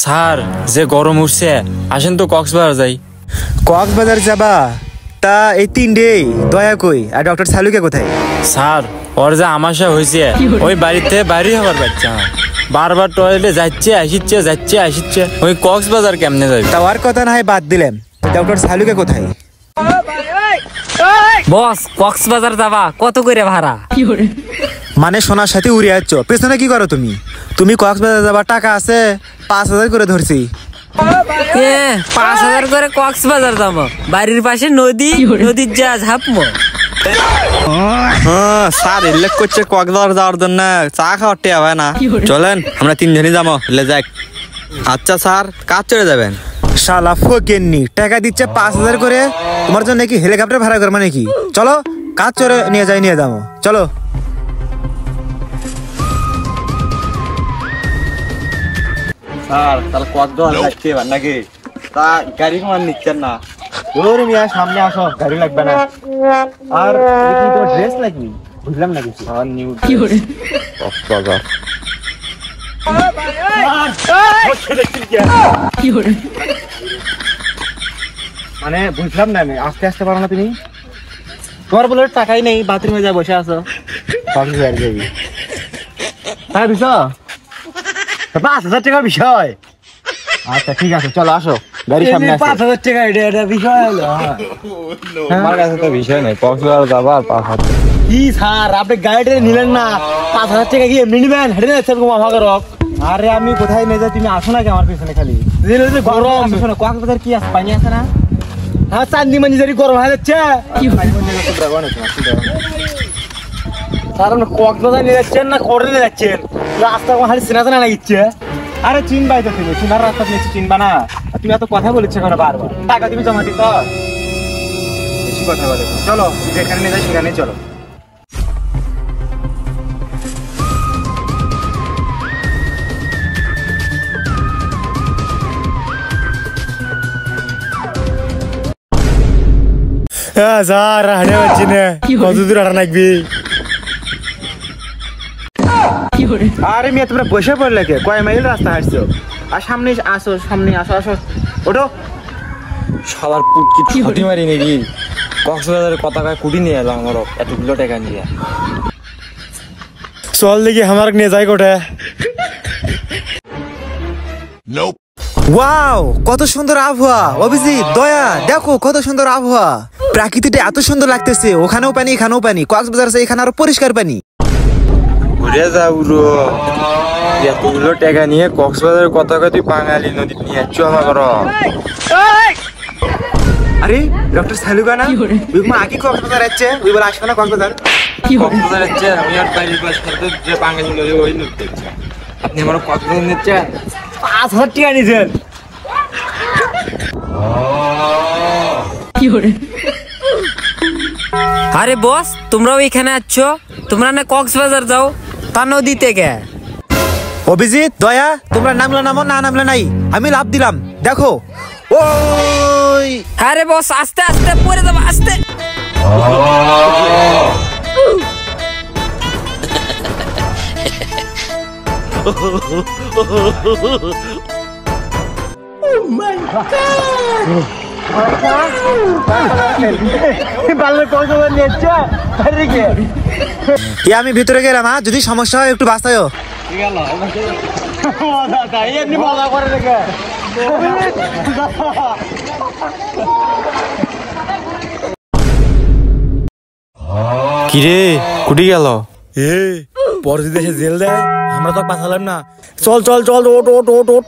Sir যে গরম উঠছে আসেন তো কক্সবাজার যাই। কক্সবাজার যাবা? তা এই 3 ডে দয়া কই আর ডক্টর সালুকে কোথায়? স্যার ওর যে আমাশা হয়েছে ওই বাড়িতে বাইরে হবার বাচ্চা না, বারবার টয়লেটে যাচ্ছে আসিচ্ছে ওই কক্সবাজার কেমনে যাবে? তা ওর কথা না হয় বাদ দিলাম, ডক্টর সালুকে কোথায়? বস কক্সবাজার যাবা কত করে ভাড়া? মানে সোনার সাথে উড়ে যাচ্ছ, পেছনে কি করো তুমি? তুমি কক্সবাজার যাবার টাকা আছে, 5,000 করে ধরছি। 5,000 করে কক্সবাজার যাবো, বাড়ির পাশে নদীর যা ঝাপমো। স্যার উল্লেখ করছে কক্সবাজার যাওয়ার জন্য চা খাওয়ার টিয়া হয় না, চলেন আমরা 3 জনই যাবো যাক। আচ্ছা স্যার কাজ চলে যাবেন? শালা ফকিন্নি টাকা দিচ্ছে 5,000 করে, তোমার জন্য কি হেলিকপ্টার ভাড়া করবে নাকি? চলো কাজ চলে নিয়ে যাবো, চলো। স্যার তাহলে কক্সবাজার যাচ্ছি এবার নাকি? তা গাড়ি কমান নিচ্ছেন না? ওরে মিয়া সামনে আসো, গাড়ি লাগবে না। আর তোমার ড্রেস লাগবে? বুঝলাম না কিছু। আর নিউ কক্সবাজার মানে বুঝলাম না, আমি আস্তে আস্তে পারো না তুমি? তোমার বলে টাকাই নেই, বাথরুমে যা বসে আছো। কক্সবাজার যাবি? হ্যাঁ দিছ 5,000 টাকার বিষয়। আচ্ছা ঠিক আছে চলো আসো, গাড়ি সামনে আসো। 5,000 টাকা এটা বিষয় হলো? আমার কাছে তো বিষয় নেই, কক্সবাজার যাবার 5,000। কি স্যার আপনি গাড়িটা নিলেন না, 5,000 টাকা কি এমনি নিবেন? হেঁটে যাচ্ছেন মহাগরক। আরে আমি কোথায় নিয়ে যাই, তুমি আসো নাকি আমার পেছনে? খালি গরম শোনো, কক্সবাজার কি আছে, পানি আছে না? হ্যাঁ চান্দি মানি যদি গরম হয়ে যাচ্ছে। স্যার আপনি কক্সবাজার নিয়ে যাচ্ছেন না করে নিয়ে যাচ্ছেন? রাস্তা খালি চেনা লাগিচ্ছে। আরে চিনবাই তো, তুমি চিনার রাস্তা নিয়েছি, চিনবা না? তুমি এত কথা বলেছো কেন বারবার? টাকা তুমি জমা দিত, বেশি কথা বলে। চলো যেখানে নিয়ে যাই সেখানে চলো। হ্যাঁ স্যার হাঁটে পাচ্ছি না, কত দূর হাঁটা লাগবি? আরে মেয়ে তোমরা বসে পড়লে কে? কয় মাইল রাস্তা হাঁটছো? আর সামনে আসো, আসো ওঠো। শালার পুটকি ছুটি মারি নাকি? কক্সবাজারের কথা কয় কুটি নিয়ে এলাম আমার এতগুলো টাকা নিয়ে। চল দেখি আমার নিয়ে যাই কোটে। ওয়াও কত সুন্দর আবহাওয়া! অভিজিৎ, দয়া, দেখো কত সুন্দর আবহাওয়া, প্রাকৃতিটা এত সুন্দর লাগতেছে। ওখানেও পানি এখানেও পানি, কক্সবাজার আছে এখানে আরো পরিষ্কার পানি। ঘুরে যাও এতগুলো টাকা নিয়ে কক্সবাজারের কথা কয় তুই বাঙালি নদী নিয়ে যাচ্ছ আমার ঘর। আরে ডক্টর সালুকা না? ওই মা আগে কক্সবাজার যাচ্ছে, ওই বলে আসবে না কক্সবাজার? কক্সবাজার যাচ্ছে, আমি আর বাড়ির পাশে যে বাঙালি নদী ওই নদী যাচ্ছে, আপনি আমার কক্সবাজার নিচ্ছেন? 5,000 টাকা নিয়েছেন। আরে বস তোমরাও এখানে আছো, তোমরা না কক্সবাজার যাও, তা নদী থেকে। অভিজিৎ, দয়া, তোমরা নামলে নামো, না নামলে নাই, আমি লাভ দিলাম। দেখো ওই। আরে বস আস্তে আস্তে পড়ে যাবো, আস্তে। আমি ভিতরে গেলাম, যদি সমস্যা হয় একটু বাঁচাও। কিরে কুটি গেল? পরে যদি দেশে জেল দেয় আমরা তো বাঁচালাম না। চল ওট।